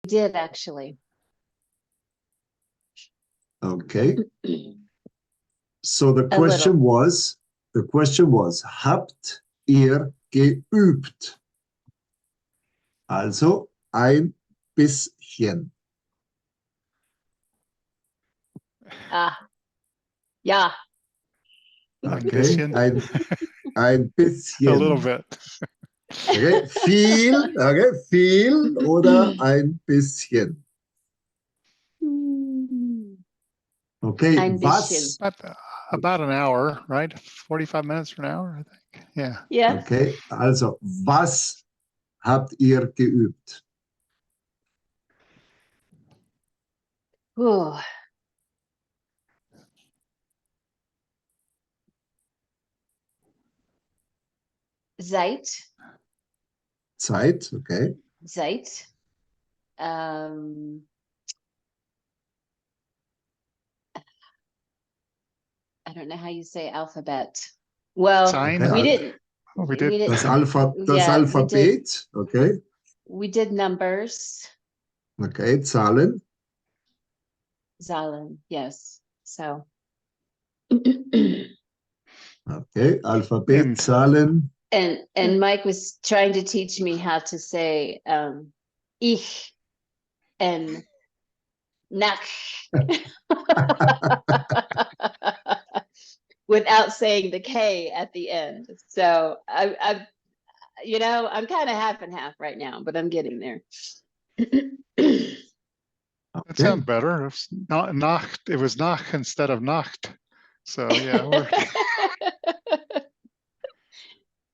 did actually. Okay. So A the question was, habt ihr geübt? Also ein bisschen. Yeah. Okay. Ein bisschen. A little bit. Okay. Viel oder ein bisschen. Okay. Ein bisschen. About an hour, right? 45 minutes or an hour, I think. Yeah. Yeah. Okay. Also, was habt ihr geübt? Ooh. Zeit. Zeit. Okay. Zeit. I don't know how you say alphabet. Well, Sign? Okay. we didn't. We did. Das Yeah, Alphabet. Okay. We did numbers. Okay. Zahlen. Zahlen, yes. So. Okay. Alphabet, And Zahlen. And Mike was trying to teach me how to say ich and nach without saying the K at the end. So I'm kind of half and half right now, but I'm getting there. it Okay. sounds better. It's not Nacht. It was Nacht instead of Nacht. So yeah, we're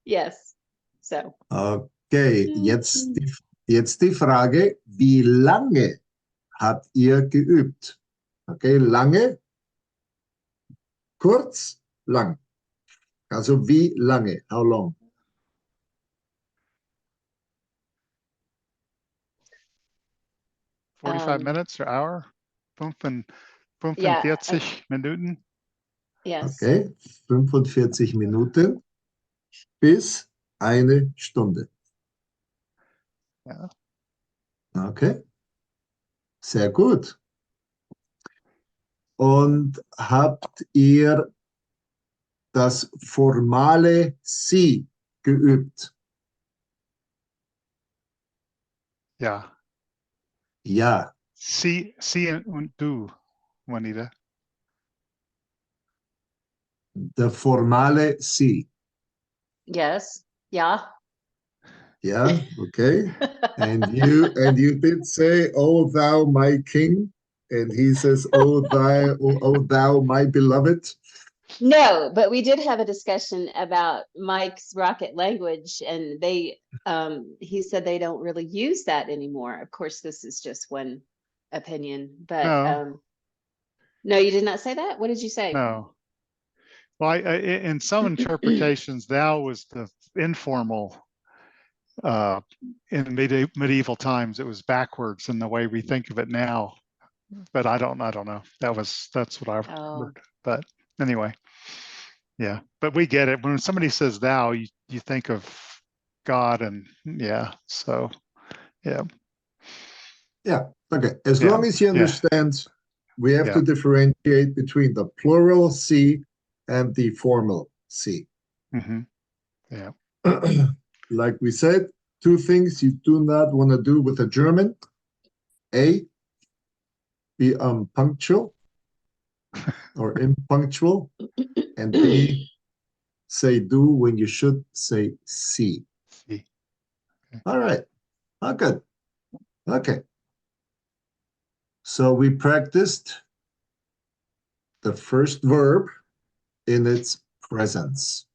Yes. So. Okay, jetzt die Frage, wie lange habt ihr geübt? Okay, lange, kurz, lang. Also wie lange? How long? um, 45 minutes or hour. 45 Minuten. Yes. Okay, 45 Minuten bis eine Stunde. Ja. Okay, sehr gut. Und habt ihr das formale Sie geübt? Ja. Ja. Sie und du, Juanita. Der formale Sie. Yes. Yeah. Yeah, okay. And you did say, "Oh thou my king," and he says, oh thou my beloved." No, but we did have a discussion about Mike's rocket language, and he said they don't really use that anymore. Of course, this is just one opinion, but No. No, you did not say that. What did you say? No. Well, in some interpretations, thou was the informal. In medieval times, it was backwards in the way we think of it now. But I don't know. That's what I've heard. But anyway, yeah. But we get it. When somebody says thou, you think of God, and yeah. So yeah. Yeah. Okay. As long as you understand, we have to differentiate between the plural C and the formal C. Mm-hmm. Yeah. Like we said, two things you do not want to do with a German. A, be unpunctual or impunctual. And B, say do when you should say see. See. Okay. All right. Oh, good. Okay. So we practiced the first verb in its presence.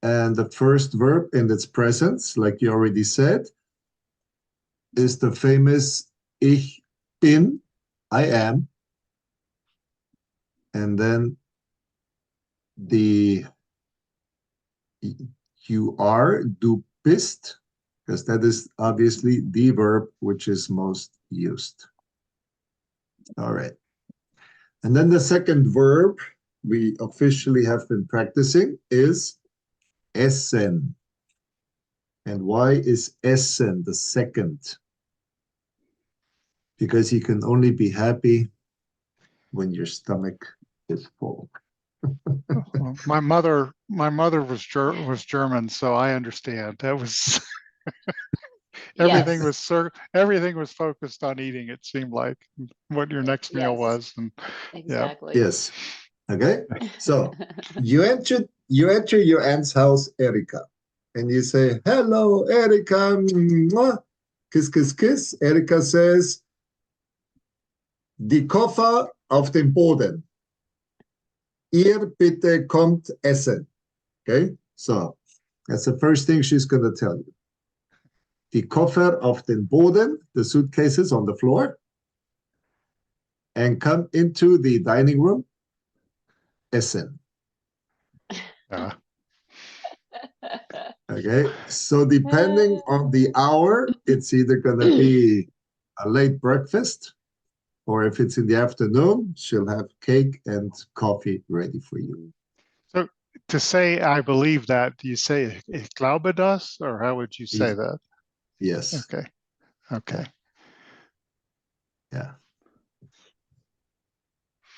And the first verb in its presence, like you already said, is the famous ich bin, I am. And then the you are, du bist, because that is obviously the verb which is most used. All right. And then the second verb we officially have been practicing is essen. And why is essen the second? Because you can only be happy when your stomach is full. Well, my mother was German, so I understand. That was everything Yes, everything was focused on eating. It seemed like what your next meal yes, was, and yeah. exactly. Yes. Okay. So you enter your aunt's house, Erika, and you say, "Hello, Erika." Mwah. Kiss, kiss, kiss. Erika says, "Die Koffer auf den Boden. Ihr bitte kommt essen." Okay. So that's the first thing she's going to tell you. Die Koffer auf den Boden, the suitcases on the floor, and come into the dining room, essen. Okay, so depending on the hour, it's either going to be a late breakfast, or if it's in the afternoon, she'll have cake and coffee ready for you. So to say I believe that, do you say ich glaube das, or how would you say that? Yes. Okay. Okay. Yeah.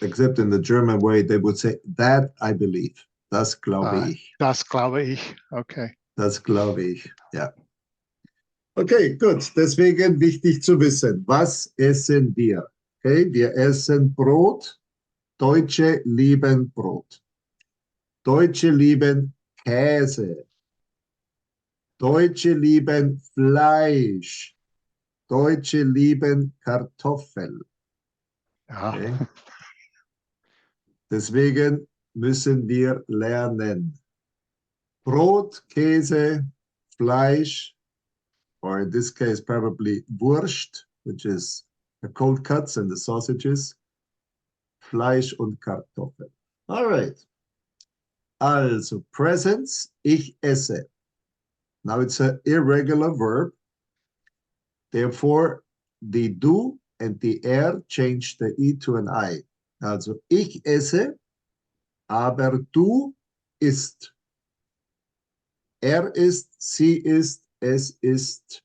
Except in the German way, they would say, that I believe. Das glaube ich. Das glaube ich. Okay. Das glaube ich. Ja. Okay, gut. Deswegen wichtig zu wissen, was essen wir? Okay, wir essen Brot. Deutsche lieben Brot. Deutsche lieben Käse. Deutsche lieben Fleisch. Deutsche lieben Kartoffel. Ja. Okay? Deswegen müssen wir lernen. Brot, Käse, Fleisch, or in this case, probably Wurst, which is the cold cuts and the sausages, Fleisch und Kartoffel. All right. Also, presents, ich esse. Now it's an irregular verb. Therefore, the du and the change the I to an I. Also, ich esse, aber du isst. Isst, sie isst, es isst.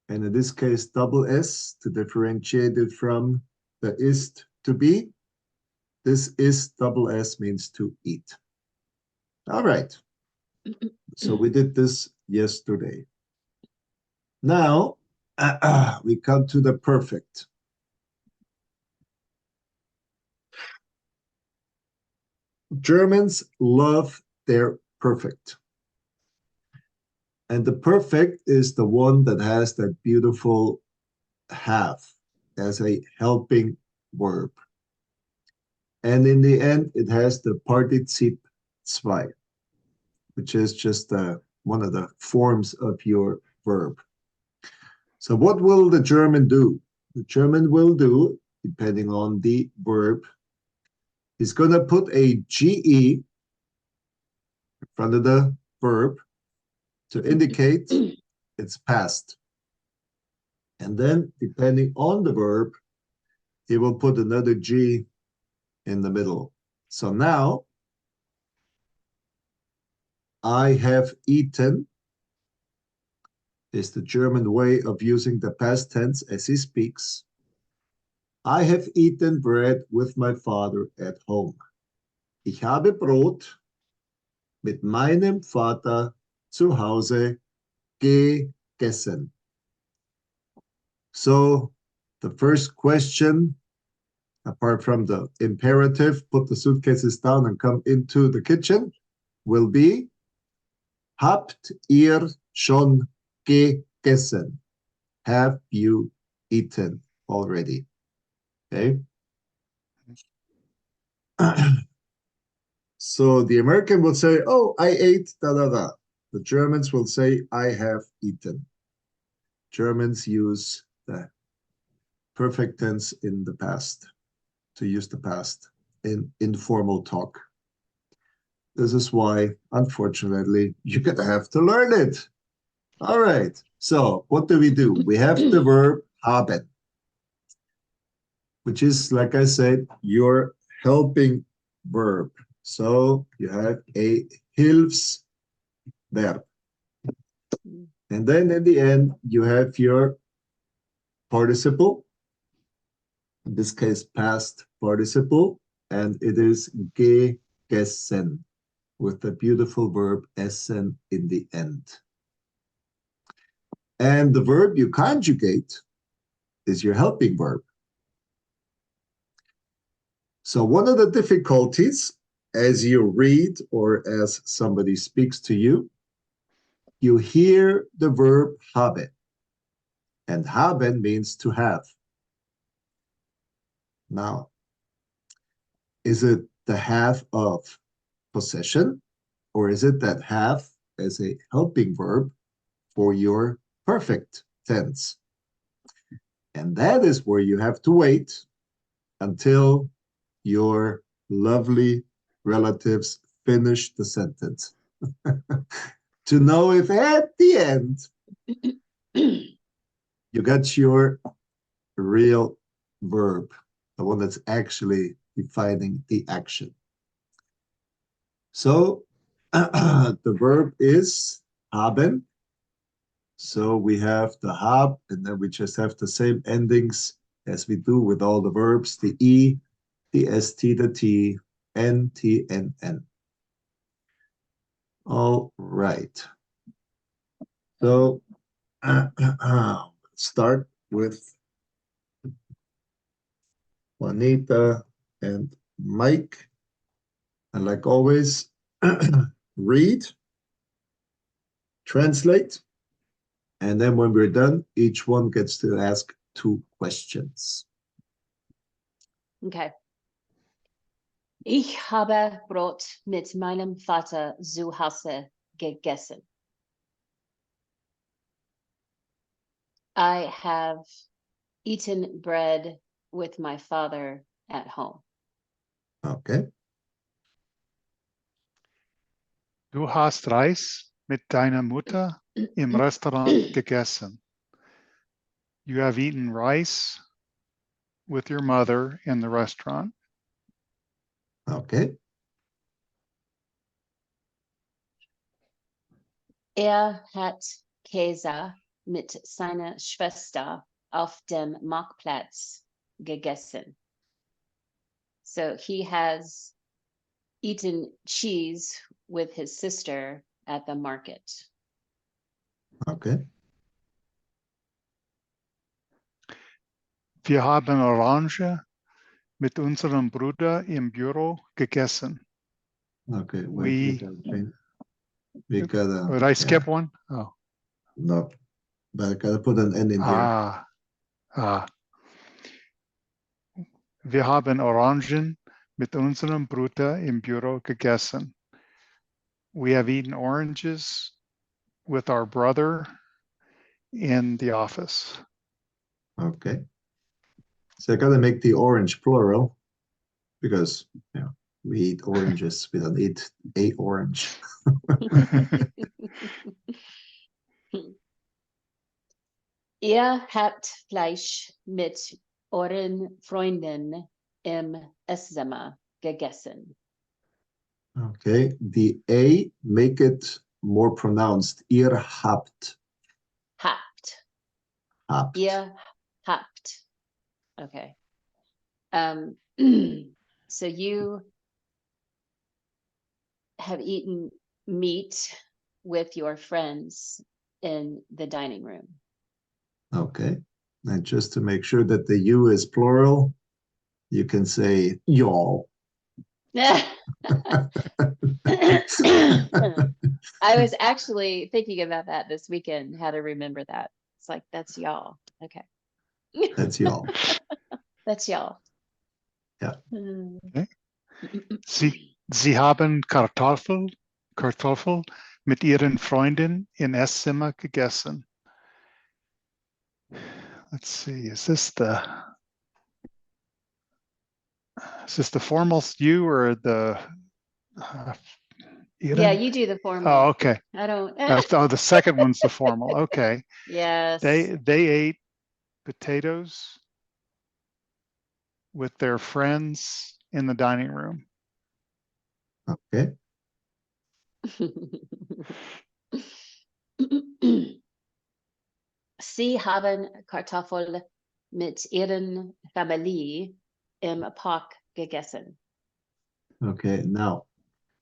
And in this case, double S to differentiate it from the ist to be. This is double S means to eat. All right. So we did this yesterday. Now we come to the perfect. Germans love their perfect. And the perfect is the one that has that beautiful have as a helping verb. And in the end, it has the Partizip zwei, which is just one of the forms of your verb. So what will the German do? The German will do, depending on the verb, is going to put a GE in front of the verb to indicate it's past. And then, depending on the verb, he will put another G in the middle. So now, I have eaten is the German way of using the past tense as he speaks. I have eaten bread with my father at home. Ich habe Brot mit meinem Vater zu Hause gegessen. So the first question, apart from the imperative, put the suitcases down and come into the kitchen, will be, habt ihr schon gegessen? Have you eaten already? Okay. So the American will say, oh, I ate, da, da, da. The Germans will say, I have eaten. Germans use the perfect tense in the past, to use the past in informal talk. This is why, unfortunately, you're going to have to learn it. All right. So what do? We have the verb haben, which is, like I said, your helping verb. So you have a Hilfsverb. And then in the end, you have your participle, in this case, past participle, and it is gegessen with the beautiful verb essen in the end. And the verb you conjugate is your helping verb. So one of the difficulties as you read or as somebody speaks to you, you hear the verb haben. And haben means to have. Now, is it the have of possession, or is it that have as a helping verb for your perfect tense? And that is where you have to wait until your lovely relatives finish the sentence to know if at the end you got your real verb, the one that's actually defining the action. So the verb is haben. So we have the hab, and then we just have the same endings as we do with all the verbs, the E, the ST, the T, N, T, N, N. All right. So start with Juanita and Mike. And like always, read, translate, and then when we're done, each one gets to ask 2 questions. Okay. Ich habe Brot mit meinem Vater zu Hause gegessen. I have eaten bread with my father at home. Okay. Du hast Reis mit deiner Mutter im Restaurant gegessen. You have eaten rice with your mother in the restaurant. Okay. Hat Käse mit seiner Schwester auf dem Marktplatz gegessen. So he has eaten cheese with his sister at the market. Okay. Wir haben Orange mit unserem Bruder im Büro gegessen. Okay. Wait, we gotta. Did I skip one? Oh. No, but I gotta put an N in here. Wir haben Orangen mit unserem Bruder im Büro gegessen. We have eaten oranges with our brother in the office. Okay. So I gotta make the orange plural because we eat oranges. We don't eat a orange. Ihr habt Fleisch mit euren Freunden im Esszimmer gegessen. Okay. The A, make it more pronounced. Ihr habt. Habt. Habt. Ihr habt. Okay. So you have eaten meat with your friends in the dining room. Okay. And just to make sure that the you is plural, you can say y'all. I was actually thinking about that this weekend, how to remember that. It's like, that's y'all. Okay. That's y'all. That's y'all. Yeah. Okay. Sie haben Kartoffel mit ihren Freunden in Esszimmer gegessen. Let's see, is this the formal you or the Yeah, you do the formal. Oh, okay. I don't. Oh, the second one's the formal. Okay. Yes. They ate potatoes with their friends in the dining room. Okay. Sie haben Kartoffel mit ihren Familie im Park gegessen. Okay, now.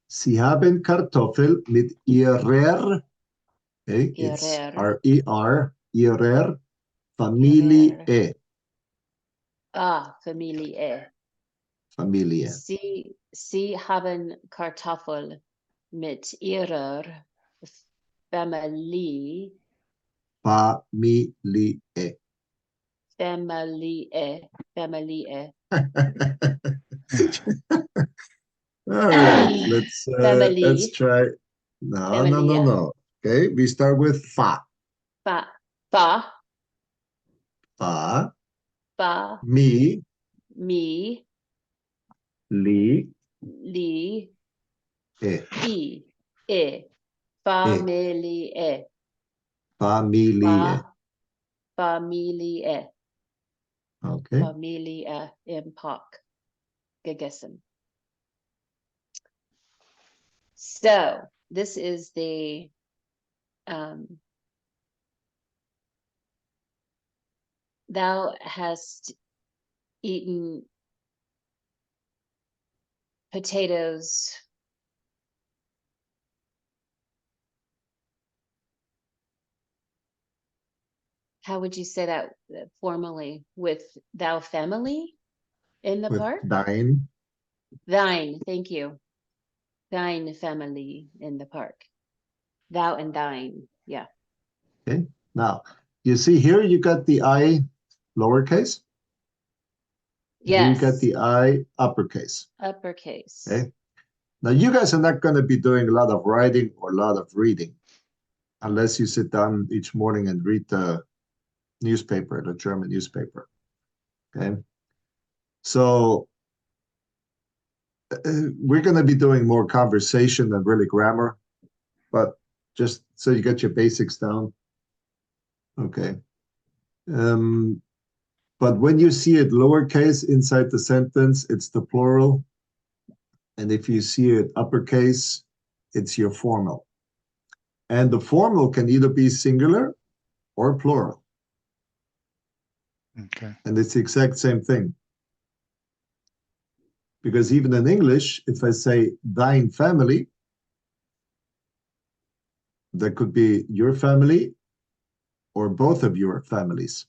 Sie haben Kartoffel mit ihrer, okay, it's Ihrer. R-E-R, ihrer Familie. Familie. Familie. Sie haben Kartoffel mit ihrer Familie. Familie. Familie. All right, let's Family. try. No, no, no, Familia. no. Okay, we start with fa. Fa. Fa, Fa. mi, Me. li, Li. e. E. Familie. Familie. Familie. Okay. Familie im Park gegessen. So this is the thou hast eaten potatoes how would you say that formally with thou family in the With park? dein. Thine, thank you. Thine family in the park. Thou and thine, yeah. Okay. Now, you see here you got the I lowercase. Here you got Yes, the I uppercase. uppercase. Okay. Now you guys are not going to be doing a lot of writing or a lot of reading unless you sit down each morning and read the newspaper, the German newspaper. Okay. So we're going to be doing more conversation than really grammar, but just so you get your basics down. Okay. But when you see it lowercase inside the sentence, it's the plural. And if you see it uppercase, it's your formal. And the formal can either be singular or plural. Okay. And it's the exact same thing. Because even in English, if I say thine family, that could be your family or both of your families.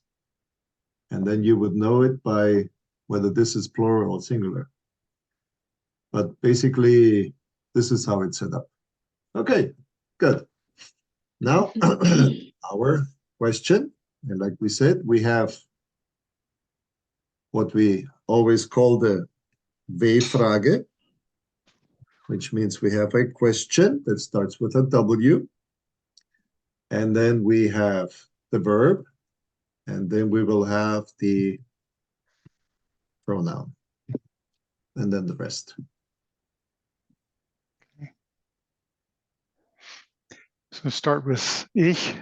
And then you would know it by whether this is plural or singular. But basically, this is how it's set up. Okay, good. Now, our question, and like we said, we have what we always call the W-Frage, which means we have a question that starts with a W. And then we have the verb, and then we will have the pronoun, and then the rest. So start with ich.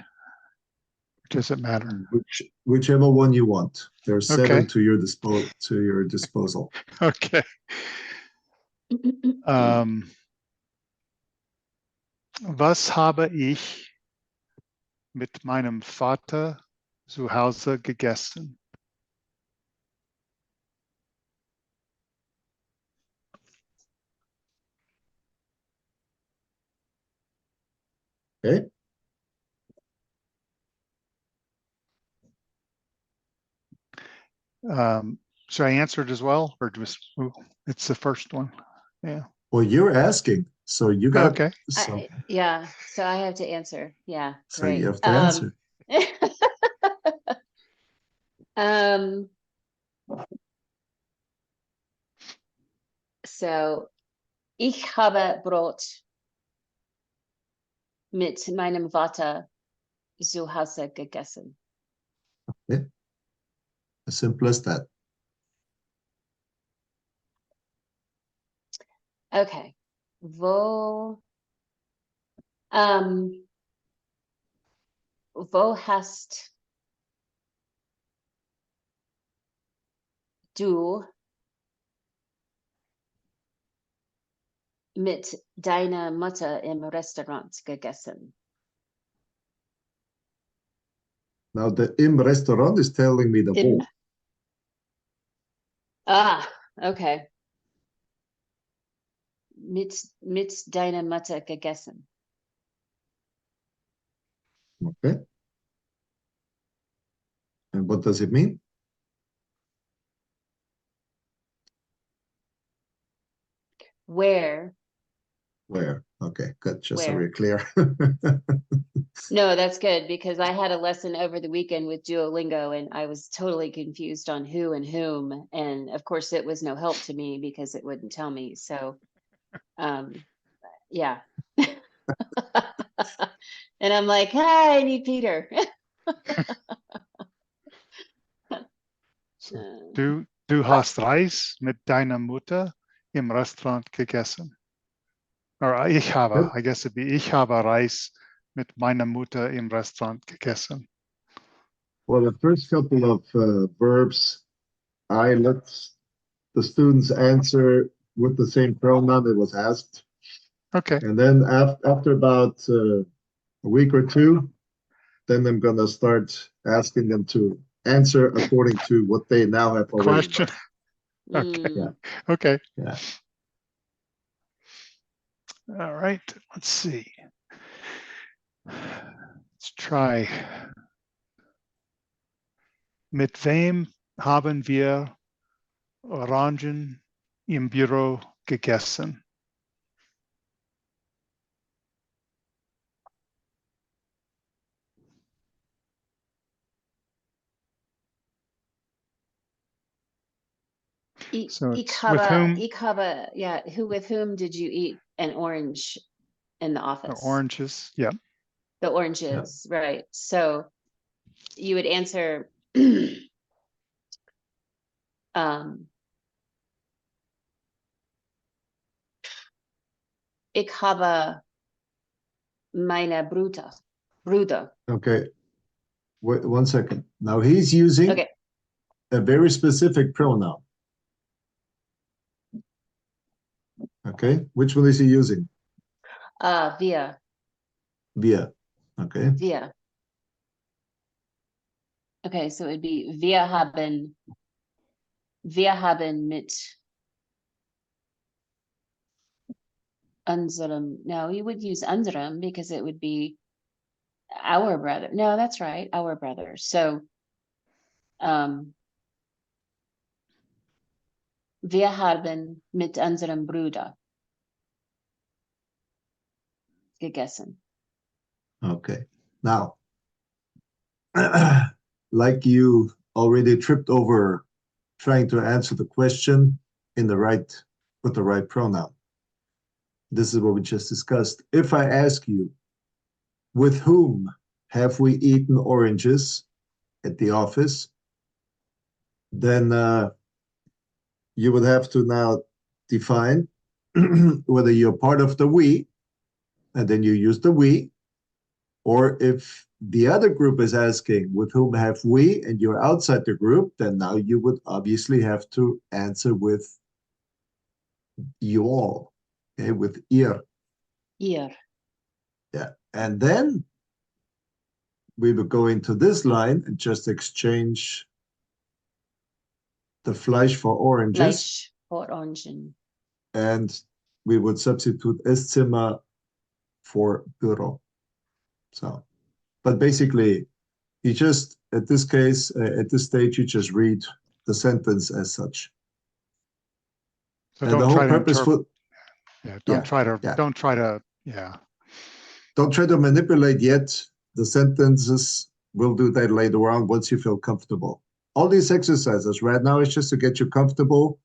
Does it matter? Whichever one you want. There's Okay. 7 to your disposal. Okay. Was habe ich mit meinem Vater zu Hause gegessen? Okay. Should I answer it as well, or just it's the first one? Yeah. Well, you're asking, so you got Okay. Yeah, so I have to answer. Yeah, so great. you have to answer. So ich habe Brot mit meinem Vater zu Hause gegessen. Okay. As simple as that. Okay. Wo hast du mit deiner Mutter im Restaurant gegessen? Now the im Restaurant is telling me the Im. wo. Ah, okay. Mit deiner Mutter gegessen. Okay. And what does it mean? Where? Where? Okay, good. Just so Where? we're clear. No, that's good because I had a lesson over the weekend with Duolingo and I was totally confused on who and whom. And of course, it was no help to me because it wouldn't tell me. So, yeah. And I'm like, hi, I need Peter. So, du hast Reis mit deiner Mutter im Restaurant gegessen. Or ich habe, Yep. I guess it'd be ich habe Reis mit meiner Mutter im Restaurant gegessen. Well, the first couple of verbs, I let the students answer with the same pronoun that was asked. Okay. And then after about a week or two, then I'm going to start asking them to answer according to what they now have already Question. learned. Okay. Yeah. Okay. Yeah. All right. Let's see. Let's try. Mit wem haben wir Orangen im Büro gegessen? So it's with whom? Yeah, with whom did you eat an orange in the office? Oranges. Yeah. The oranges, right. So you would answer, ich habe meine Bruder. Okay. Wait 1 second. Now he's using Okay. a very specific pronoun. Okay. Which one is he using? Wir. Wir. Okay. Wir. Okay, so it'd be wir haben mit unserem. No, you would use unserem because it would be our brother. No, that's right, our brother. So, wir haben mit unserem Bruder gegessen. Okay. Now, like you already tripped over trying to answer the question with the right pronoun. This is what we just discussed. If I ask you, with whom have we eaten oranges at the office? Then you would have to now define whether you're part of the we, and then you use the we, or if the other group is asking with whom have we, and you're outside the group, then now you would obviously have to answer with you all, okay, with ihr. Ihr. Yeah, and then we would go into this line and just exchange the Fleisch for oranges. Fleisch for Orangen. And we would substitute Esszimmer for Büro. So, but basically, you just, at this case, at this stage, you just read the sentence as such. So And don't the whole try to purpose for, yeah, don't try to don't try to manipulate yet. The sentences, we'll do that later on once you feel comfortable. All these exercises right now is just to get you comfortable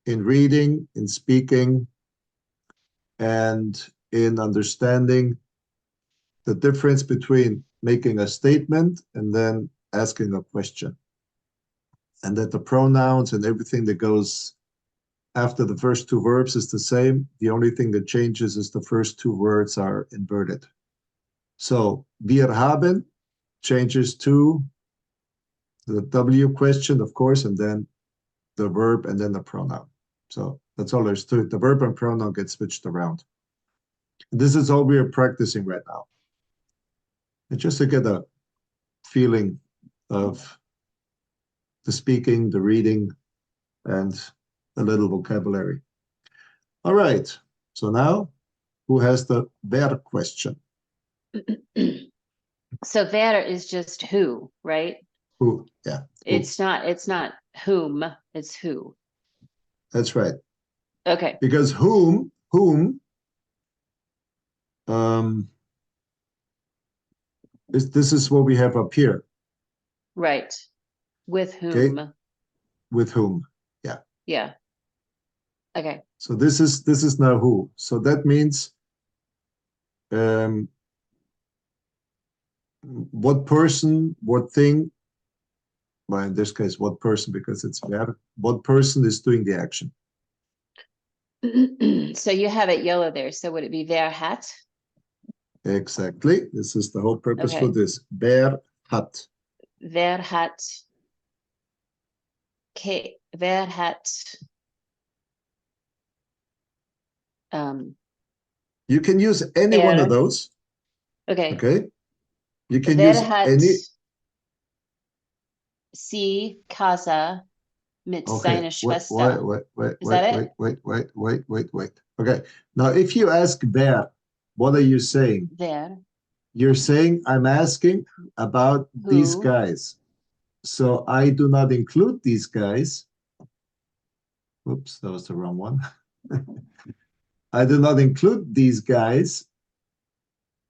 in reading, in speaking, and in understanding the difference between making a statement and then asking a question. And that the pronouns and everything that goes after the first two verbs is the same. The only thing that changes is the first two words are inverted. So, wir haben changes to the W question, of course, and then the verb and then the pronoun. So that's all there's to it. The verb and pronoun get switched around. This is all we are practicing right now. And just to get a feeling of the speaking, the reading, and a little vocabulary. All right. So now, who has the wer question? So wer is just who, right? Who? Yeah. Who. It's not whom, it's who. That's right. Okay. Because whom, this is what we have up here. Right. With Okay. whom. With whom. Yeah. Yeah. Okay. So this is now who. So that means what person, what thing, well, in this case, what person, because it's wer, what person is doing the action. So you have it yellow there. So would it be wer hat? Exactly. This is the whole purpose for Okay. this. Wer hat. Wer hat wer hat You can use any one of those. okay. Okay. You can Wer use hat any. sie Casa mit Okay. seiner Schwester? Wait. Okay. Now, if you ask wer, what are you saying? Wer. You're saying I'm asking about these Who? guys. So I do not include these guys. Oops, that was the wrong one. I do not include these guys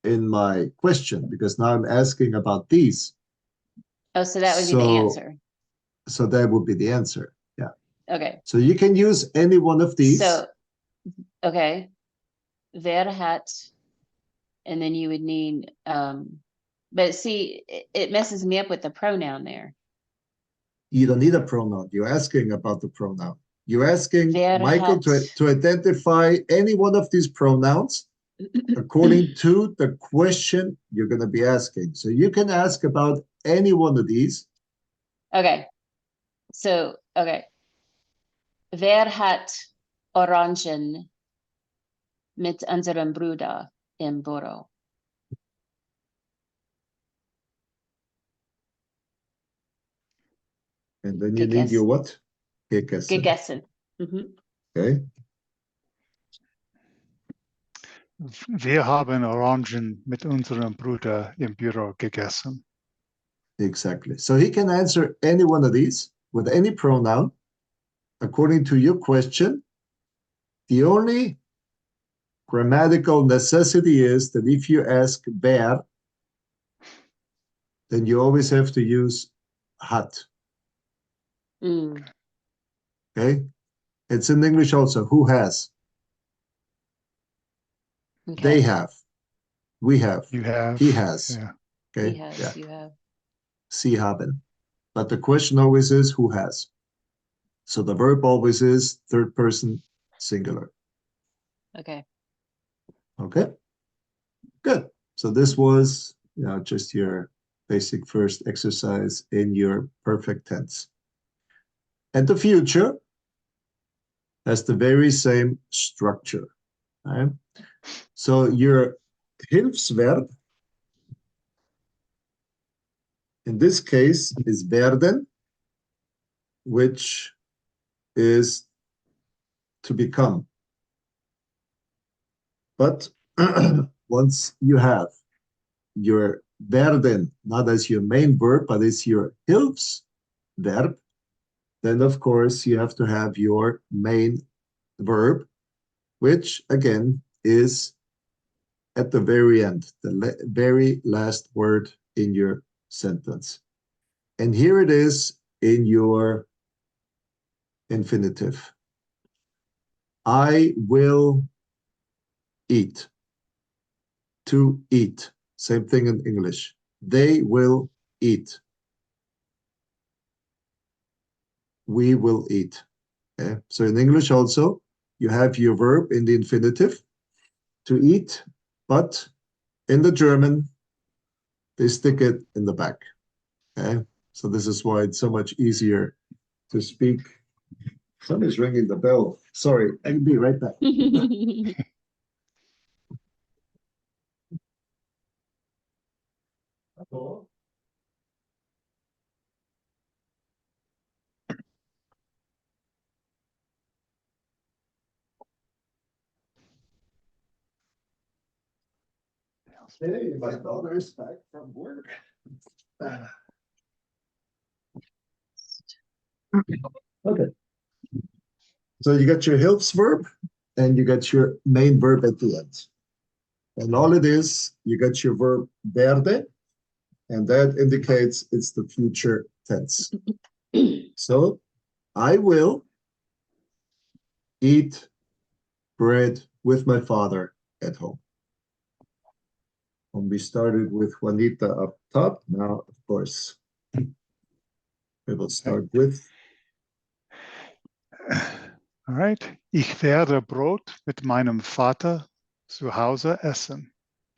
in my question because now I'm asking about these. Oh, so that would be the answer. So that would be the answer. Yeah. Okay. So you can use any one of these. So, okay. Wer hat, and then you would need, but see, it messes me up with the pronoun there. You don't need a pronoun. You're asking about the pronoun. You're asking Wer Michael hat. to identify any one of these pronouns according to the question you're going to be asking. So you can ask about any one of these. Okay. So, okay. Wer hat Orangen mit unserem Bruder im Büro? And then you need your what? Gegessen. Gegessen. Mhm. Okay. Wir haben Orangen mit unserem Bruder im Büro gegessen. Exactly. So he can answer any one of these with any pronoun according to your question. The only grammatical necessity is that if you ask wer, then you always have to use hat. Mm. Okay. It's in English also. Who has? Okay. They have. We have. You have. He has. Yeah. Okay. He has, Yeah. you have. Sie haben. But the question always is who has. So the verb always is third person singular. Okay. Okay. Good. So this was, just your basic first exercise in your perfect tense. And the future has the very same structure. Right? So your Hilfsverb in this case is werden, which is to become. But once you have your werden, not as your main verb, but as your Hilfsverb, then of course you have to have your main verb, which again is at the very end, the very last word in your sentence. And here it is in your infinitive. I will eat. To eat. Same thing in English. They will eat. We will eat. Okay? So in English also, you have your verb in the infinitive, to eat, but in the German, they stick it in the back. Okay? So this is why it's so much easier to speak. Somebody's ringing the bell. Sorry, I'll be right back. Hello? Hey, my daughter is back from work. Okay. So you got your Hilfsverb and you got your main verb at the end. And all it is, you got your verb werde, and that indicates it's the future tense. So I will eat bread with my father at home. When we started with Juanita up top, now, of course, we will start with. All right. Ich werde Brot mit meinem Vater zu Hause essen.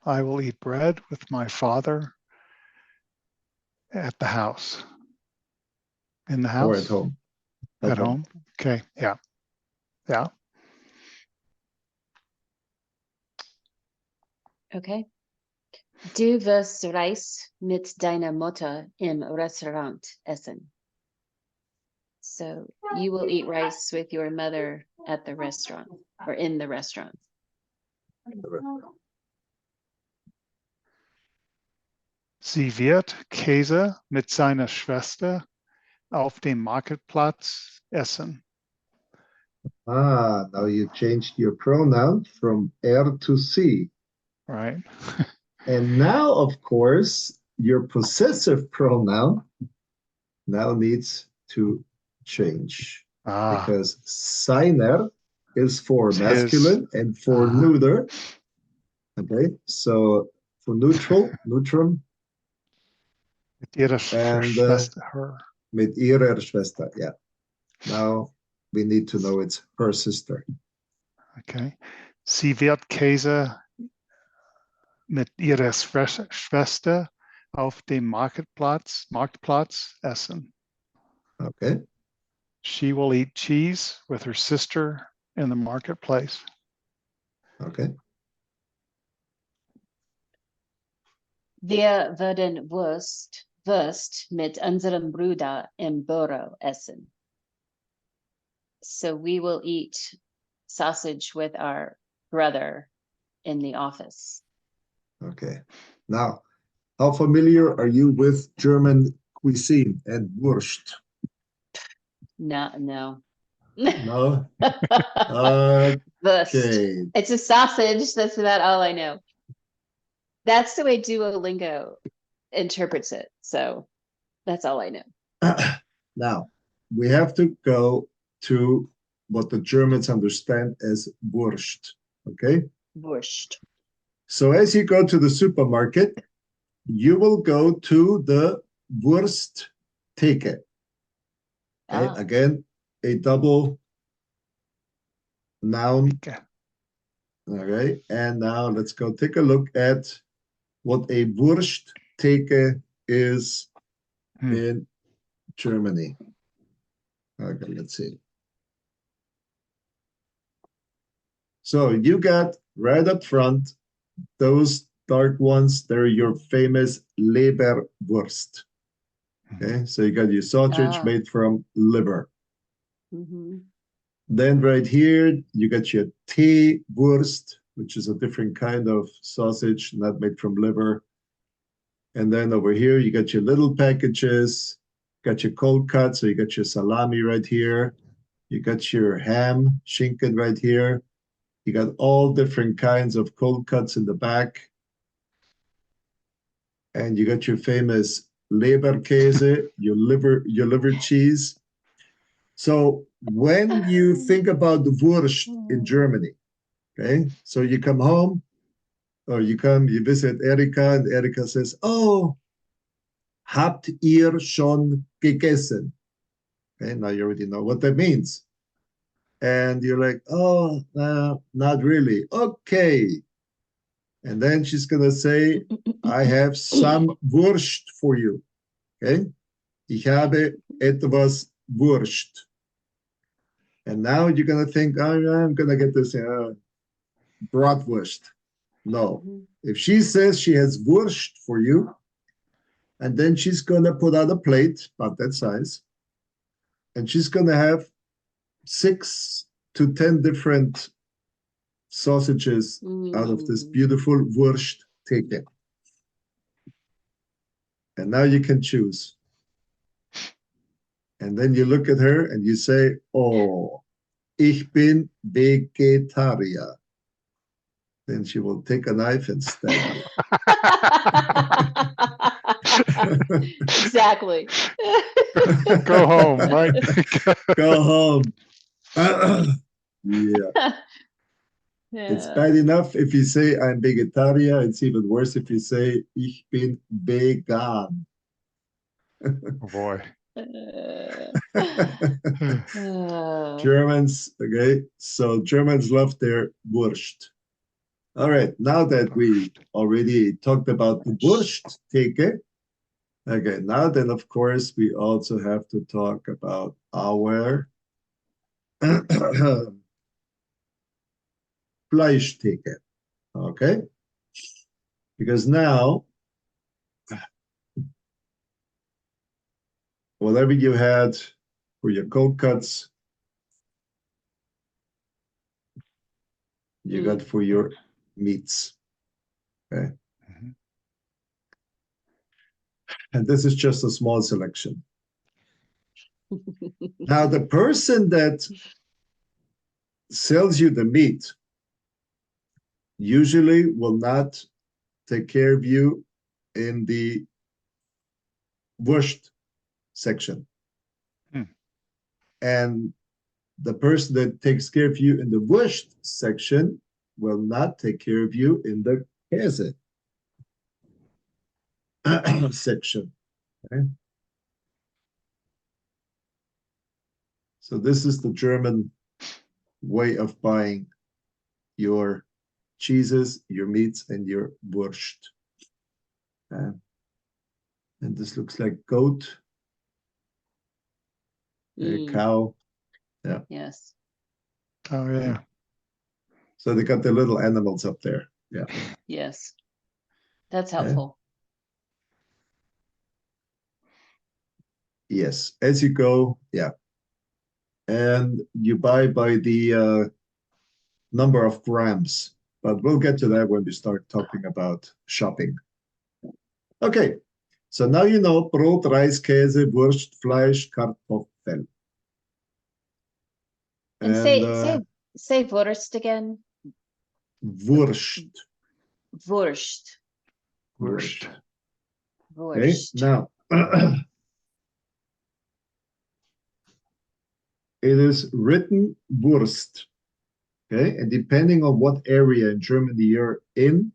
I will eat bread with my father at the house. In the house? Or at home. At home? Okay, yeah. Yeah. Okay. Du wirst Reis mit deiner Mutter im Restaurant essen. So you will eat rice with your mother at the restaurant or in the restaurant. Sie wird Käse mit seiner Schwester auf dem Marktplatz essen. Ah, now you changed your pronoun from er to sie. Right. And now, of course, your possessive pronoun now needs to change. Because seiner is for masculine and for neuter. Okay, so for neutral, neutrum. Mit ihrer Schwester, her. Mit ihrer Schwester, yeah. Now we need to know it's her sister. Okay. Sie wird Käse mit ihrer Schwester auf dem Marktplatz essen. Okay. She will eat cheese with her sister in the marketplace. Okay. Wir werden Wurst mit unserem Bruder im Büro essen. So we will eat sausage with our brother in the office. Okay. Now, how familiar are you with German cuisine and Wurst? No. No? Wurst. Okay. It's a sausage. That's about all I know. That's the way Duolingo interprets it. So that's all I know. Now, we have to go to what the Germans understand as Wurst. Okay? Wurst. So as you go to the supermarket, you will go to the Wursttheke. Okay? Again, a double noun. Okay. Okay, and now let's go take a look at what a Wursttheke is in Germany. Okay, let's see. So you got right up front, those dark ones, they're your famous Leberwurst. Okay, so you got your sausage made from liver. Then right here, you got your Teewurst, which is a different kind of sausage, not made from liver. And then over here, you got your little packages, got your cold cut, so you got your salami right here. You got your ham, Schinken right here. You got all different kinds of cold cuts in the back. And you got your famous Leberkäse, your liver cheese. So when you think about the Wurst in Germany, okay, so you come home or you visit Erika and Erika says, oh, habt ihr schon gegessen? Okay, now you already know what that means. And you're like, oh, not really. Okay. And then she's going to say, I have some Wurst for you. Okay. Ich habe etwas Wurst. And now you're going to think, oh, I'm going to get this bratwurst. No. If she says she has Wurst for you, and then she's going to put out a plate about that size, and she's going to have 6 to 10 different sausages out of this beautiful Wurst theke. And now you can choose. And then you look at her and you say, oh, ich bin Vegetarier. Then she will take a knife and stab you. Exactly. Go home, right? Go home. Yeah. It's Yeah. bad enough if you say I'm vegetarian. It's even worse if you say ich bin vegan. Oh boy. Oh. Germans, okay, so Germans love their Wurst. All right, now that we already talked about the Wurst theke, okay, now then, of course, we also have to talk about our Fleischtheke, okay? Because now, whatever you had for your cold cuts, you got for your meats, okay? Mhm. And this is just a small selection. Now, the person that sells you the meat usually will not take care of you in the Wurst section. Hmm. And the person that takes care of you in the Wurst section will not take care of you in the Käse section. Okay? So this is the German way of buying your cheeses, your meats, and your Wurst. And this looks like goat, a cow. Yeah. Yes. Oh yeah. So they got the little animals up there. Yeah. Yes. That's Yeah. helpful. Yes. As you go, yeah. And you buy by the number of grams. But we'll get to that when we start talking about shopping. Okay. So now you know Brot, Reis, Käse, Wurst, Fleisch, Kartoffel. And And say Wurst again. Wurst. Wurst. Worst. Okay. Wurst. Now it is written Wurst. Okay. And depending on what area in Germany you're in,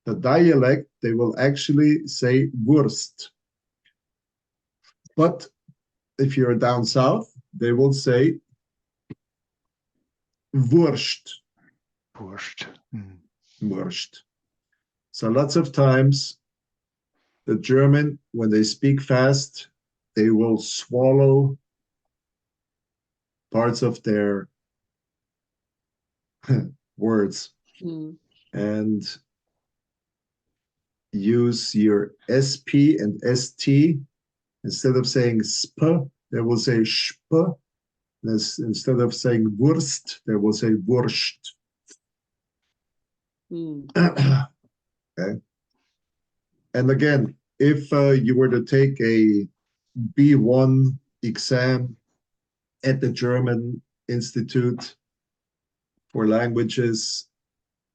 the dialect, they will actually say Wurst. But if you're down south, they will say Wurst. Worst. Mm. Wurst. So lots of times the German, when they speak fast, they will swallow parts of their words and use your SP and ST. Instead of saying sp, they will say sp. Instead of saying Wurst, they will say Wurst. Okay. And again, if you were to take a B1 exam at the German Institute for Languages,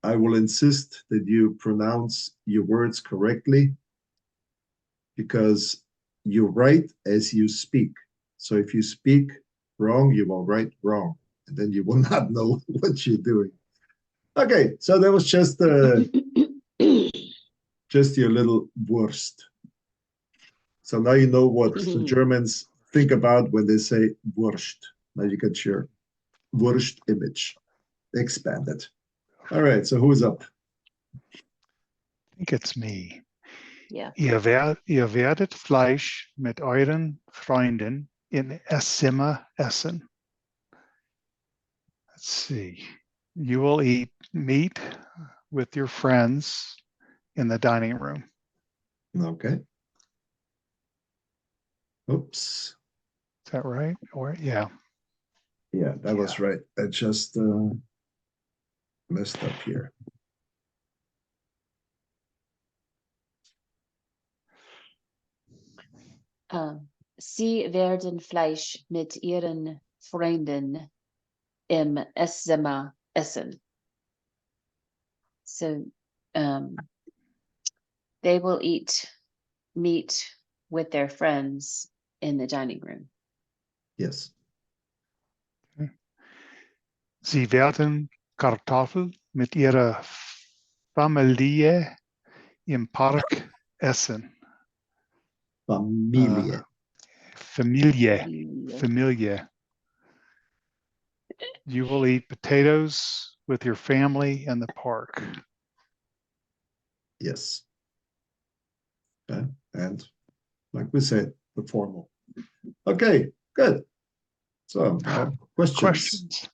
I will insist that you pronounce your words correctly because you write as you speak. So if you speak wrong, you will write wrong, and then you will not know what you're doing. Okay, so that was just your little Wurst. So now you know what the Germans think about when they say Wurst. Now you get your Wurst image expanded. All right, so who's up? I think it's me. Yeah. Ihr werdet Fleisch mit euren Freunden in Esszimmer essen. Let's see. You will eat meat with your friends in the dining room. Okay. Oops. Is that right? Or yeah. Yeah, that was right. I just messed up here. Sie werden Fleisch mit ihren Freunden im Esszimmer essen. So they will eat meat with their friends in the dining room. Yes. Sie werden Kartoffel mit ihrer Familie im Park essen. Familie. Familie. You will eat potatoes with your family in the park. Yes. Okay. And like we said, the formal. Okay, good. So questions.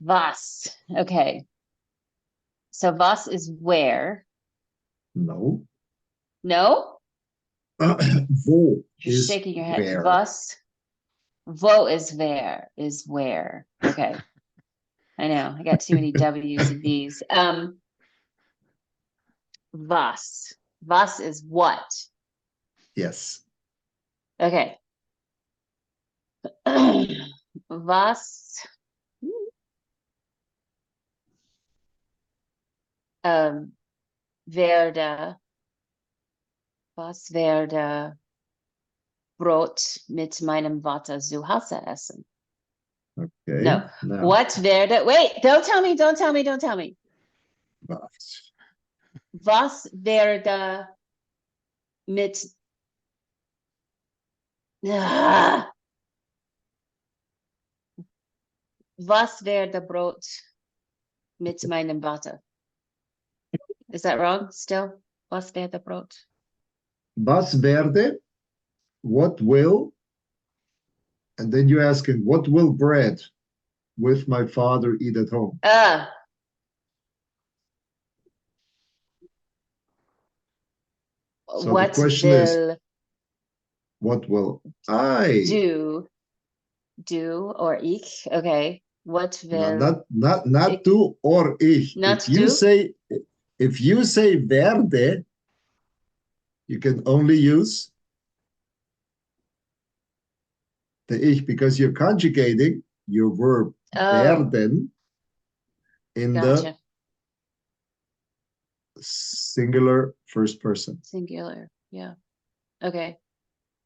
Was. Okay. So was is where. No. No? Wo You're is shaking your head. where. Was. Wo is where. Is where. Okay. I know. I got too many W's and B's. Was. Was is what? Yes. Okay. Was. Werde. Was werde Brot mit meinem Vater zu Hause essen? Okay. No. Now. What werde. Wait, don't tell me. Was. Was werde mit. Was werde Brot mit meinem Vater? Is that wrong still? Was werde Brot? Was werde, what will, and then you're asking, what will bread with my father eat at home? So what the question is, what will I do or ich? Okay. What will not ich, du or ich. Not If you say werde, you can only use the ich because you're conjugating your verb werden in the singular first person. Singular, yeah. Okay.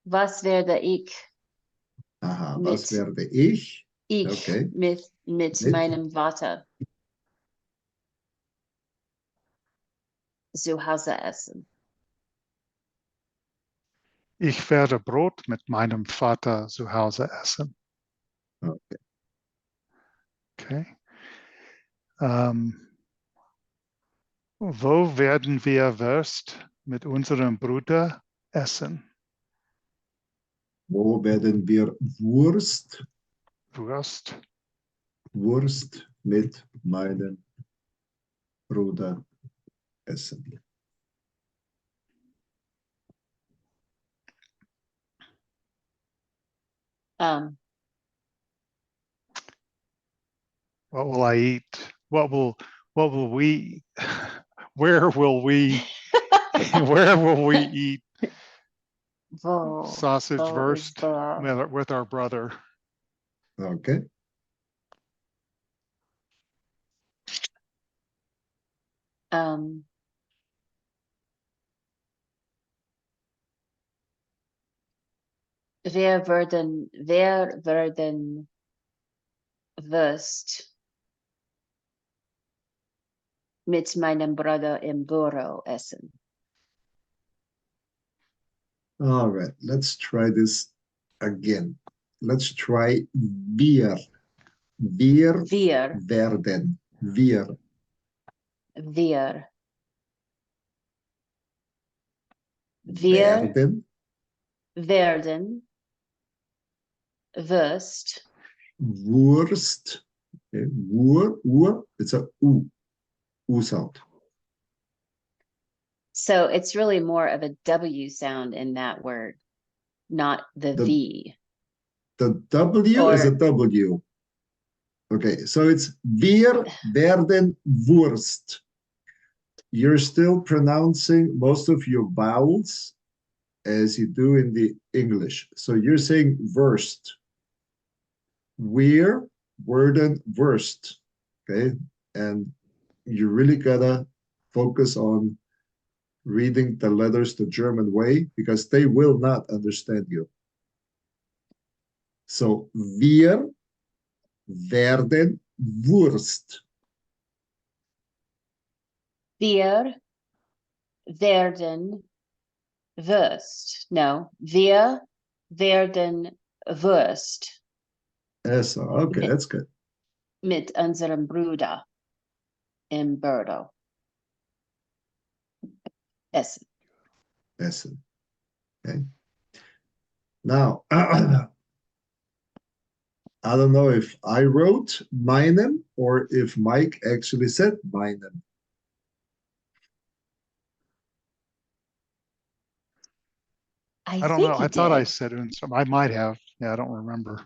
Was werde ich? Was werde ich? Ich okay. mit meinem Vater zu Hause essen. Ich werde Brot mit meinem Vater zu Hause essen. Okay. Okay. Wo werden wir Wurst mit unserem Bruder essen? Wo werden wir Wurst mit meinem Bruder essen? What will I eat? What will we where will we eat sausage wurst with our brother? Okay. Wer werden Wurst mit meinem Bruder im Büro essen? All right, let's try this again. Let's try wir. Wir werden. Wir. Werden Wurst. Okay. It's a U sound. So it's really more of a W sound in that word, not the V. The W is a W. Okay, so it's wir werden Wurst. you're still pronouncing most of your vowels as you do in the English. So you're saying versed. We're, werden, versed. Okay. And you really gotta focus on reading the letters the German way because they will not understand you. So wir werden Wurst. Wir werden Wurst. No, wir werden Wurst So, okay, that's good. mit unserem Bruder im Büro essen. Essen. Okay. Now, I don't know if I wrote meinem or if Mike actually said meinem. I don't know. I thought I said it in some, I might have. Yeah, I don't remember.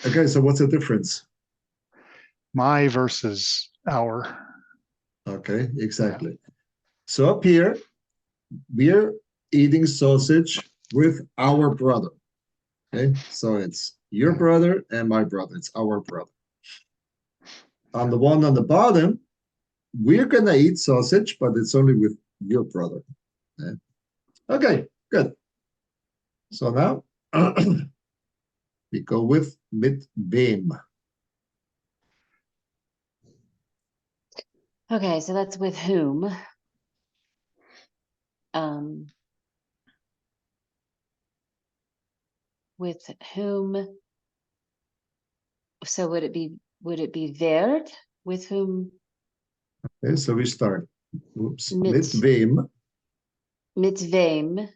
Okay, so what's the difference? My versus our. Okay, exactly. So up here, we're eating sausage with our brother. Okay, so it's your brother and my brother. It's our brother. On the one on the bottom, we're gonna eat sausage, but it's only with your brother. Okay, good. So now we go with mit wem. Okay, so that's with whom. With whom? So would it be werd? With whom? Okay, so we start. Oops, Mit wem. Mit wem?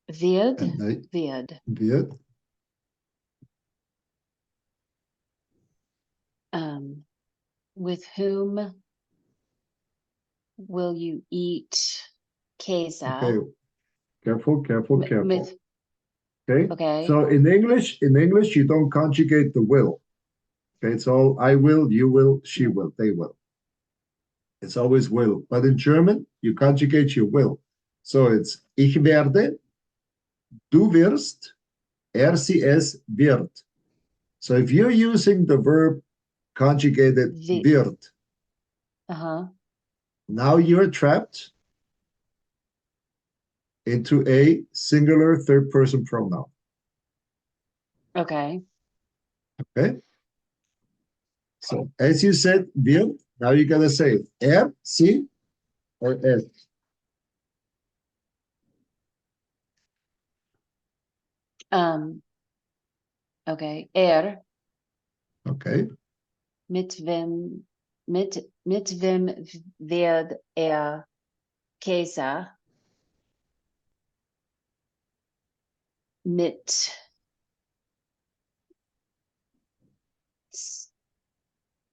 Wird. Wird. Wird. With whom will you eat Käse? Okay, careful, careful, careful. With, okay. Okay. So in English, you don't conjugate the will. Okay, it's all I will, you will, she will, they will. It's always will. But in German, you conjugate your will. So it's ich werde, du wirst, sie es wird. So if you're using the verb conjugated wird, now you're trapped into a singular third person pronoun. Okay. Okay. So as you said, wird, now you gotta say it. Sie, or es. Okay. Okay. Mit wem wird Käse? Mit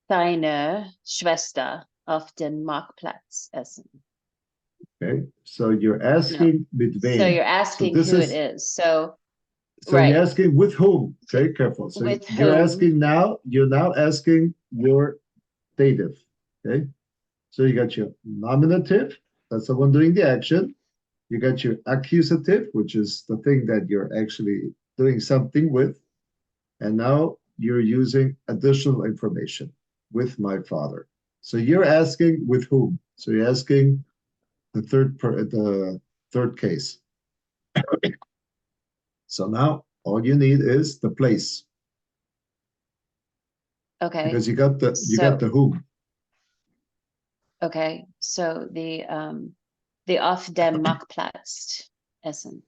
seiner Schwester auf dem Marktplatz essen. Okay. So you're asking mit wem. So you're asking who it is. So right. You're asking with whom. Okay, careful. So with you're whom? asking now, you're now asking your dative. Okay. So you got your nominative, that's the one doing the action. You got your accusative, which is the thing that you're actually doing something with. And now you're using additional information with my father. So you're asking with whom? So you're asking the third case. So now all you need is the place. Okay. Because you got the whom. Okay. So the auf dem Marktplatz essen.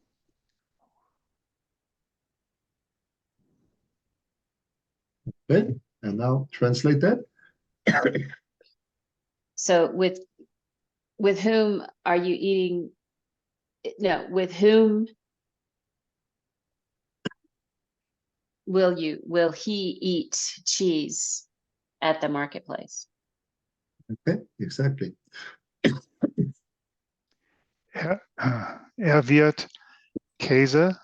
Okay. And now translate that. So with whom are you eating? No, with whom will he eat cheese at the marketplace? Okay, exactly. Wird Käse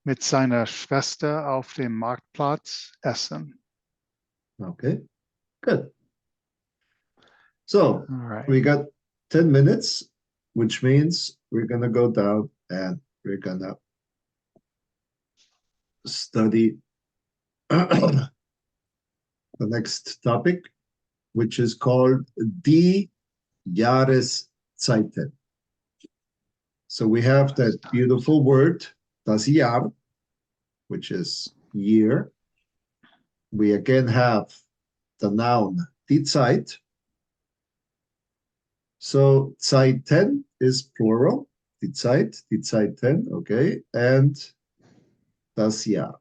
mit seiner Schwester auf dem Marktplatz essen. Okay. Good. So All right. we got 10 minutes, which means we're going to go down and we're going to study the next topic, which is called die Jahreszeiten. So we have that beautiful word, das Jahr, which is year. We again have the noun, die Zeit. So Zeiten is plural, die Zeiten, okay, and das Jahr.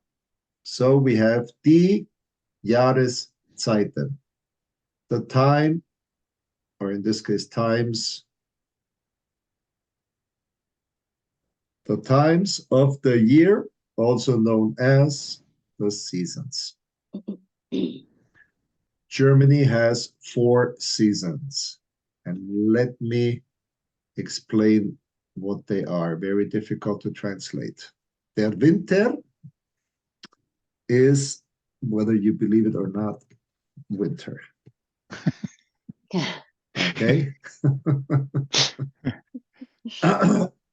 So we have die Jahreszeiten, the time, or in this case, times, the times of the year, also known as the seasons. Germany has 4 seasons. And let me explain what they are. Very difficult to translate. Der Winter is, whether you believe it or not, winter. Okay?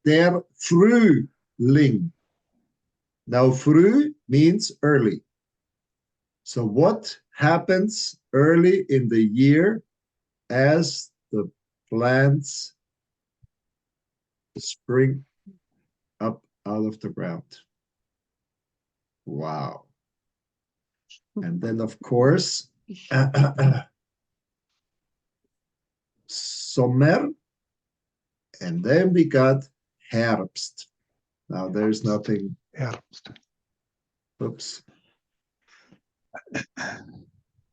Der Frühling. Now, früh means early. So what happens early in the year as the plants spring up out of the ground? Wow. And then, of course, Sommer, and then we got Herbst. Now there's nothing. Herbst. Oops.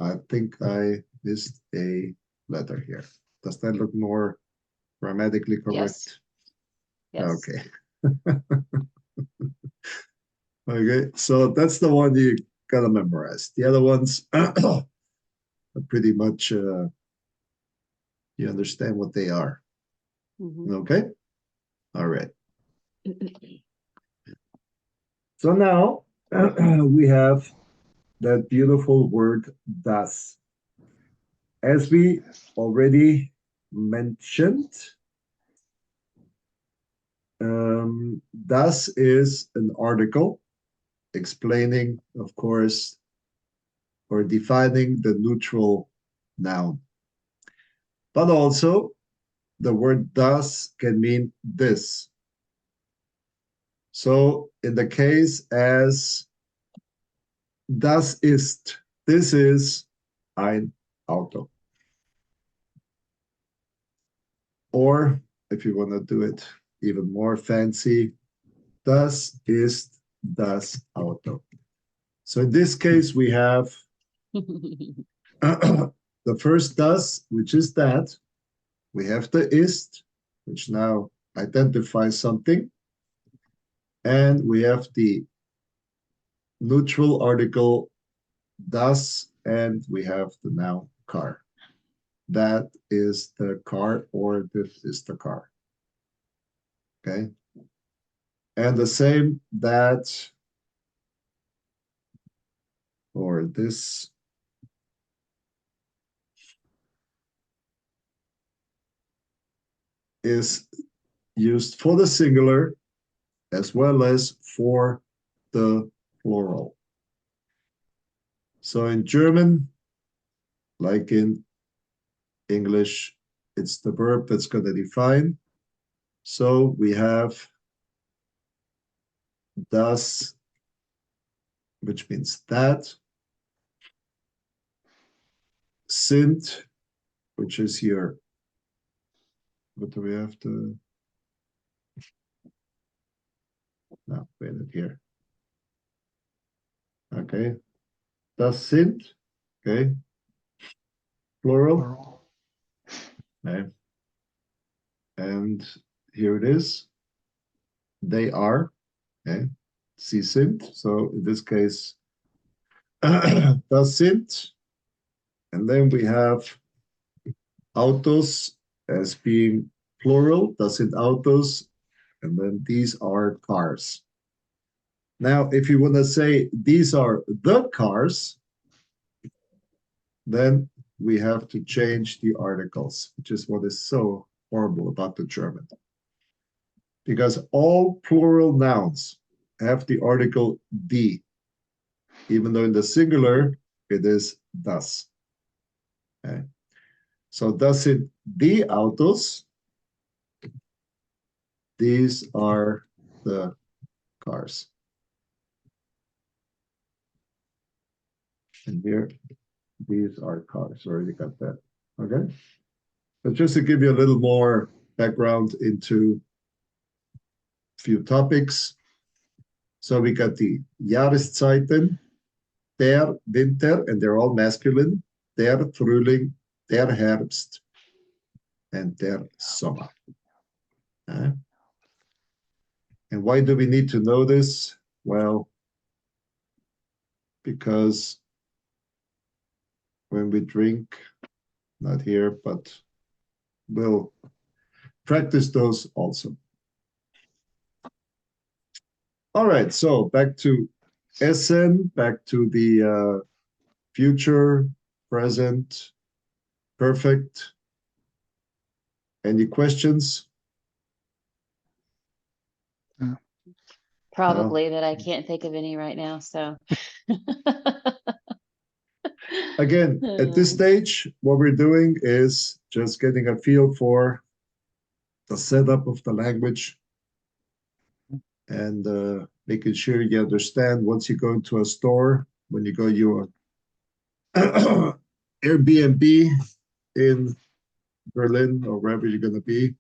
I think I missed a letter here. Does that look more grammatically correct? Yes. Okay. Okay, so that's the one you gotta memorize. The other ones are pretty much you understand what they are. Okay? All right. So now we have that beautiful word das. As we already mentioned, das is an article explaining, of course, or defining the neutral noun. But also, the word das can mean this. So in the case as das ist, this is ein Auto. Or if you want to do it even more fancy, das ist das Auto. So in this case, we have the first das, which is that. We have the ist, which now identifies something. And we have the neutral article das, and we have the noun car. That is the car, or this is the car. Okay. And the same that, or this. Is used for the singular as well as for the plural. So in German, like in English, it's the verb that's going to define. So we have das, which means that, sind, which is here. What do we have to? No, wait it here. Okay. Das sind, okay. Plural. Okay. And here it is. They are, okay. Sie sind. So in this case, das sind. And then we have autos as being plural. Das sind Autos. And then these are cars. Now, if you want to say these are the cars, then we have to change the articles, which is what is so horrible about the German. Because all plural nouns have the article die, even though in the singular it is das. Okay. So das sind die Autos. These are the cars. And here, these are cars. Already got that. Okay. But just to give you a little more background into a few topics. So we got the Jahreszeiten, der Winter, and they're all masculine, der Frühling, der Herbst, and der Sommer. And why do we need to know this? Well, because when we drink, not here, but we'll practice those also. All right, so back to essen, back to the future, present, perfect. Any questions? Probably, but I can't think of any right now, so. Again, at this stage, what we're doing is just getting a feel for the setup of the language and making sure you understand once you go into a store, when you go your Airbnb in Berlin or wherever you're going to be,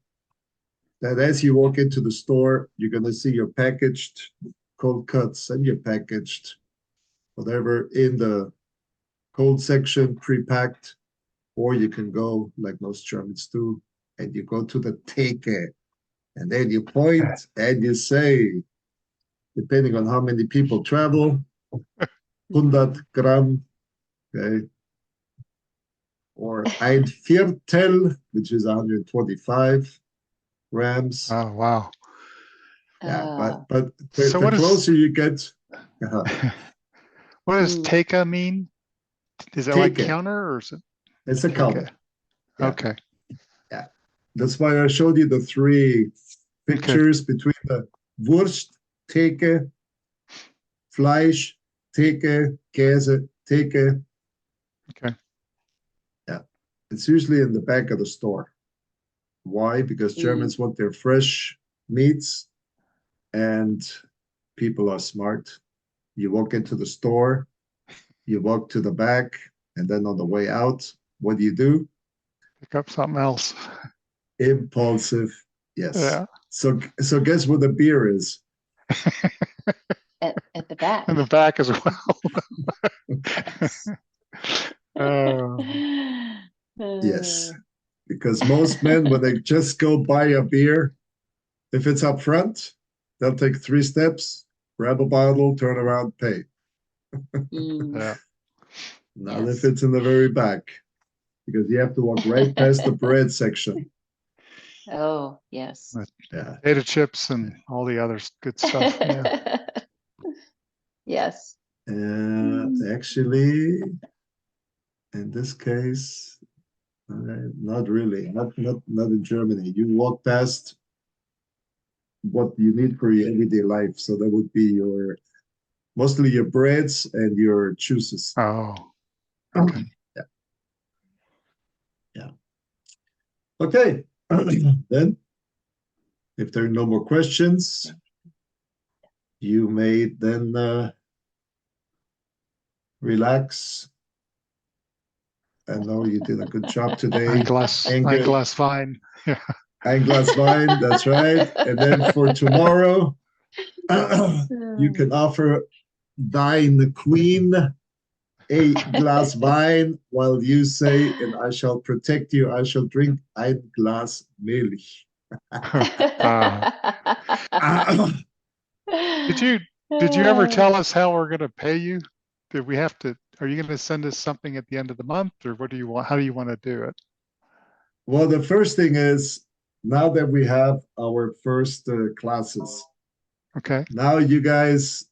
that as you walk into the store, you're going to see your packaged cold cuts and your packaged whatever in the cold section pre-packed, or you can go like most Germans do, and you go to the Theke, and then you point and you say, depending on how many people travel, 100 gram, okay, or ein Viertel, which is 125 grams. Oh, wow. Yeah, but the, So the what is- closer you get, What does take mean? Is it like Theke. counter or is it? it's a counter. Yeah. Okay. That's why I showed you the three pictures between the Wurst, Theke, Fleisch, Theke, Käse, Theke. Okay. Yeah, it's usually in the back of the store. Why? Because Germans want their fresh meats, and people are smart. You walk into the store, you walk to the back, and then on the way out, what do? Pick up something else. Impulsive. Yes. Yeah. So guess what the beer is? At the back. In the back as well. Yes. Because most men, when they just go buy a beer, if it's up front, they'll take 3 steps, grab a bottle, turn around, pay. Yeah. Not if it's in the very back, because you have to walk right past the bread section. Oh, yes. Yeah. Potato chips and all the other good stuff. Yeah. Yes. Actually, in this case, not really. Not in Germany. You walk past what you need for your everyday life. So that would be mostly your breads and your juices. Oh. Okay. Yeah. Okay. Then, if there are no more questions, you may then relax. I know you did a good job today. Ein glass wine. Yeah. Ein Glas Wein, that's right. And then for tomorrow, you can offer thine queen a glass wine while you say, and I shall protect you, I shall drink ein Glas Milch. Did you ever tell us how we're going to pay you? Did we have to, are you going to send us something at the end of the month, or what do you want? How do you want to do it? Well, the first thing is, now that we have our first classes, Okay. now you guys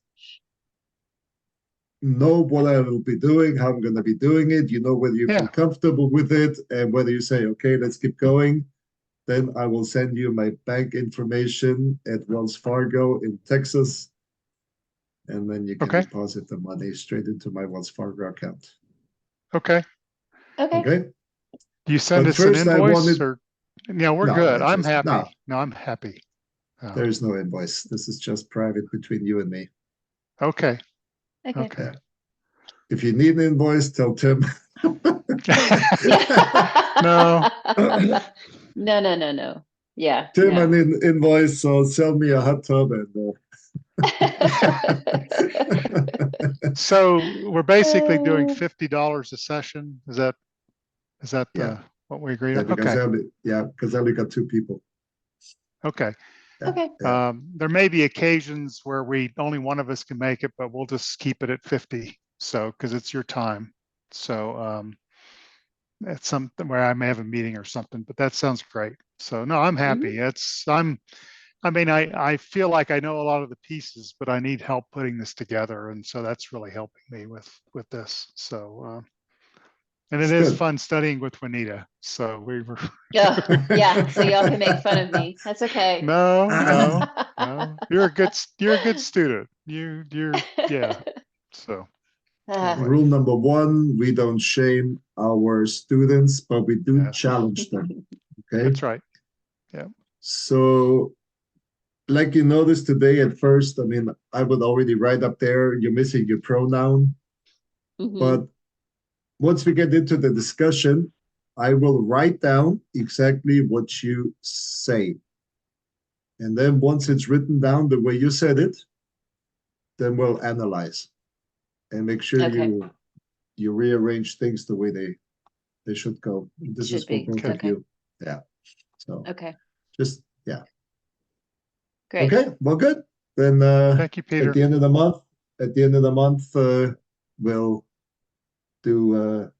know what I will be doing, how I'm going to be doing it. You know whether you feel Yeah. comfortable with it, and whether you say, okay, let's keep going. Then I will send you my bank information at Wells Fargo in Texas, and then you can Okay. deposit the money straight into my Wells Fargo account. Okay. Okay. Okay. Do you send But us an first I invoice wanted- or? Yeah, we're No, good. I I'm just- happy. no. No, I'm happy. Oh, There is no invoice. This is just private between you and me. okay. Okay. Okay. If you need an invoice, tell Tim. No. No. Yeah. Tim, no. an invoice, so sell me a hot tub and. So we're basically doing Oh. $50 a session. Is that Yeah. what we agreed Yeah, on? because Okay. because I only got 2 people. Okay. Yeah, Okay. yeah. There may be occasions where only one of us can make it, but we'll just keep it at 50. So, because it's your time. So, it's something where I may have a meeting or something, but that sounds great. So no, I'm happy. I feel like I know a lot of the pieces, but I need help putting this together. And so that's really helping me with this. So, and it It's is good. fun studying with Juanita. So we were. Yeah. So y'all can make fun of me. That's okay. No. You're a good student. Yeah. So anyway. Rule number 1, we don't shame our students, but we do Yes. challenge them. Okay. That's right. So, like you noticed today at first, I mean, I would already write up there, you're missing your pronoun. Mhm. But once we get into the discussion, I will write down exactly what you say. And then once it's written down the way you said it, then we'll analyze and make sure Okay. you rearrange things the way they should go. This Should is for be. both of Okay. you. Yeah. So Okay. just yeah. Great. Okay, well good. Then Thank you, Peter. at the end of the month, we'll do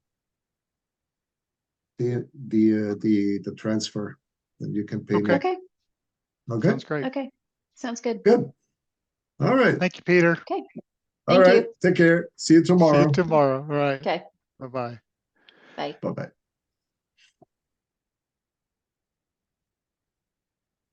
the transfer, and you can pay me. Okay. Okay. Okay, Sounds great. Okay. Sounds good. good. All right. Thank you, Peter. Okay. All Thank right. you. Take care. See you See tomorrow. you tomorrow. All right. Okay. Bye-bye. Bye. Bye bye.